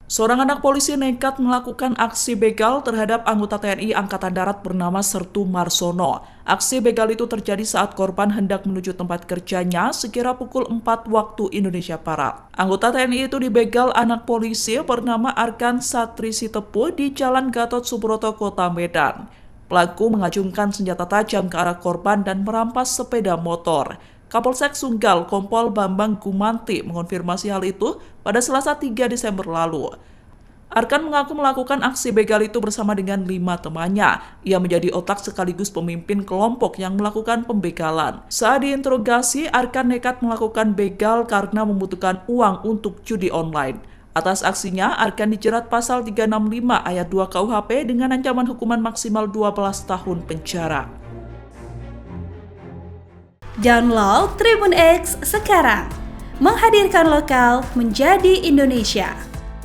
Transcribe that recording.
Seorang anak polisi nekat melakukan aksi begal terhadap anggota TNI Angkatan Darat bernama Sertu Marsono. Aksi begal itu terjadi saat korban hendak menuju tempat kerjanya sekira pukul 4 waktu Indonesia Barat. Anggota TNI itu dibegal anak polisi bernama Arkan Satri Sitepu di Jalan Gatot Subroto, Kota Medan. Pelaku mengacungkan senjata tajam ke arah korban dan merampas sepeda motor. Kapolsek Sunggal Kompol Bambang Gumanti mengonfirmasi hal itu pada Selasa 3 Desember lalu. Arkan mengaku melakukan aksi begal itu bersama dengan 5 temannya. Ia menjadi otak sekaligus pemimpin kelompok yang melakukan pembegalan. Saat diinterogasi, Arkan nekat melakukan begal karena membutuhkan uang untuk judi online. Atas aksinya, Arkan dijerat pasal 365 ayat 2 KUHP dengan ancaman hukuman maksimal 12 tahun penjara. Download Tribun X sekarang, menghadirkan lokal menjadi Indonesia.